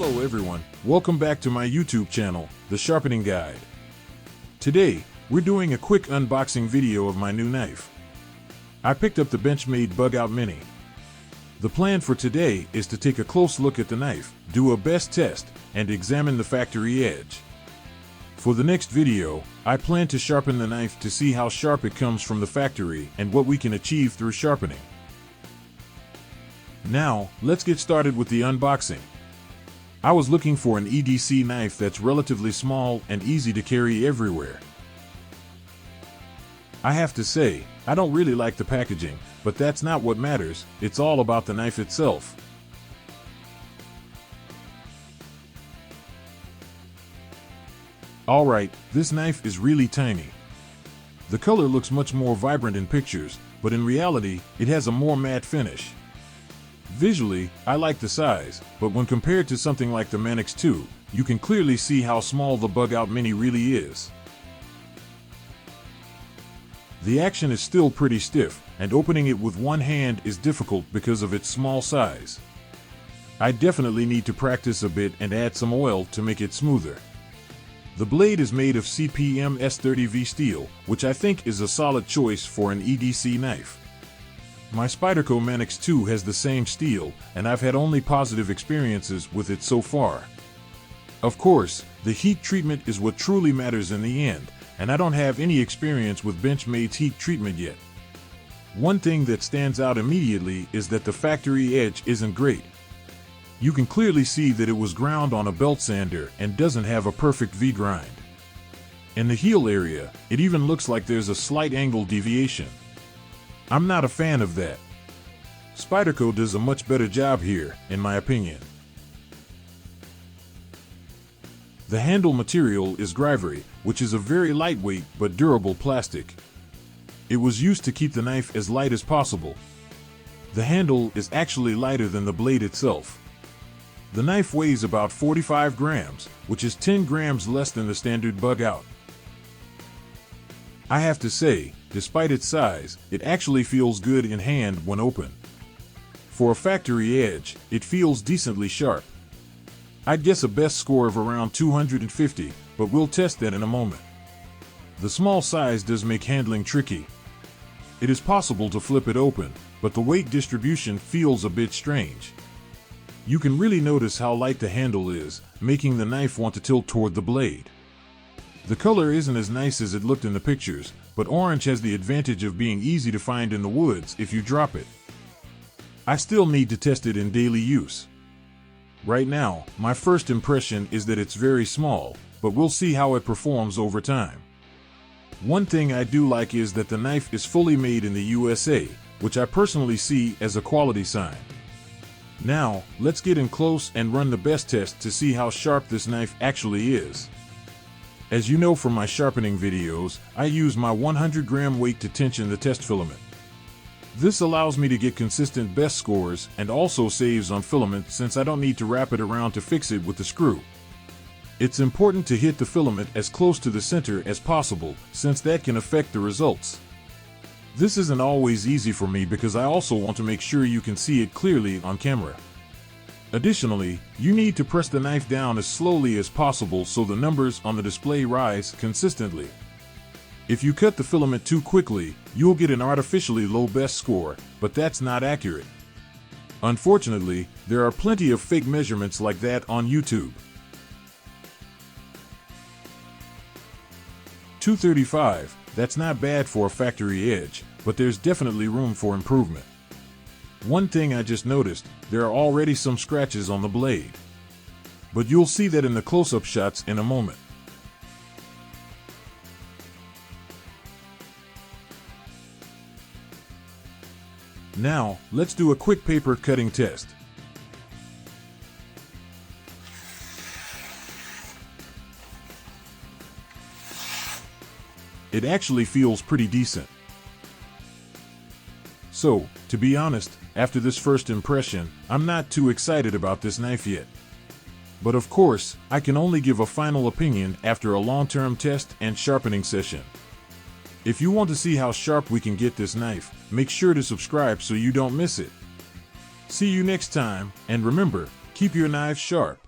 Hello everyone, welcome back to my YouTube channel, The Sharpening Guide. Today, we're doing a quick unboxing video of my new knife. I picked up the Benchmade Bugout Mini. The plan for today is to take a close look at the knife, do a Bess test, and examine the factory edge. For the next video, I plan to sharpen the knife to see how sharp it comes from the factory and what we can achieve through sharpening. Now, let's get started with the unboxing. I was looking for an EDC knife that's relatively small and easy to carry everywhere. I have to say, I don't really like the packaging, but that's not what matters, it's all about the knife itself. Alright, this knife is really tiny. The color looks much more vibrant in pictures, but in reality, it has a more matte finish. Visually, I like the size, but when compared to something like the Manix 2, you can clearly see how small the Bugout Mini really is. The action is still pretty stiff, and opening it with one hand is difficult because of its small size. I definitely need to practice a bit and add some oil to make it smoother. The blade is made of CPM S30V steel, which I think is a solid choice for an EDC knife. My Spyderco Manix 2 has the same steel, and I've had only positive experiences with it so far. Of course, the heat treatment is what truly matters in the end, and I don't have any experience with Benchmade's heat treatment yet. One thing that stands out immediately is that the factory edge isn't great. You can clearly see that it was ground on a belt sander and doesn't have a perfect V-grind. In the heel area, it even looks like there's a slight angle deviation. I'm not a fan of that. Spyderco does a much better job here, in my opinion. The handle material is Gryvery, which is a very lightweight but durable plastic. It was used to keep the knife as light as possible. The handle is actually lighter than the blade itself. The knife weighs about 45 grams, which is 10 grams less than the standard Bugout. I have to say, despite its size, it actually feels good in hand when open. For a factory edge, it feels decently sharp. I'd guess a Bess score of around 250, but we'll test that in a moment. The small size does make handling tricky. It is possible to flip it open, but the weight distribution feels a bit strange. You can really notice how light the handle is, making the knife want to tilt toward the blade. The color isn't as nice as it looked in the pictures, but orange has the advantage of being easy to find in the woods if you drop it. I still need to test it in daily use. Right now, my first impression is that it's very small, but we'll see how it performs over time. One thing I do like is that the knife is fully made in the USA, which I personally see as a quality sign. Now, let's get in close and run the Bess test to see how sharp this knife actually is. As you know from my sharpening videos, I use my 100-gram weight to tension the test filament. This allows me to get consistent Bess scores and also saves on filament since I don't need to wrap it around to fix it with the screw. It's important to hit the filament as close to the center as possible since that can affect the results. This isn't always easy for me because I also want to make sure you can see it clearly on camera. Additionally, you need to press the knife down as slowly as possible so the numbers on the display rise consistently. If you cut the filament too quickly, you'll get an artificially low Bess score, but that's not accurate. Unfortunately, there are plenty of fake measurements like that on YouTube. 235, that's not bad for a factory edge, but there's definitely room for improvement. One thing I just noticed, there are already some scratches on the blade. But you'll see that in the close-up shots in a moment. Now, let's do a quick paper cutting test. It actually feels pretty decent. So, to be honest, after this first impression, I'm not too excited about this knife yet. But of course, I can only give a final opinion after a long-term test and sharpening session. If you want to see how sharp we can get this knife, make sure to subscribe so you don't miss it. See you next time, and remember, keep your knives sharp.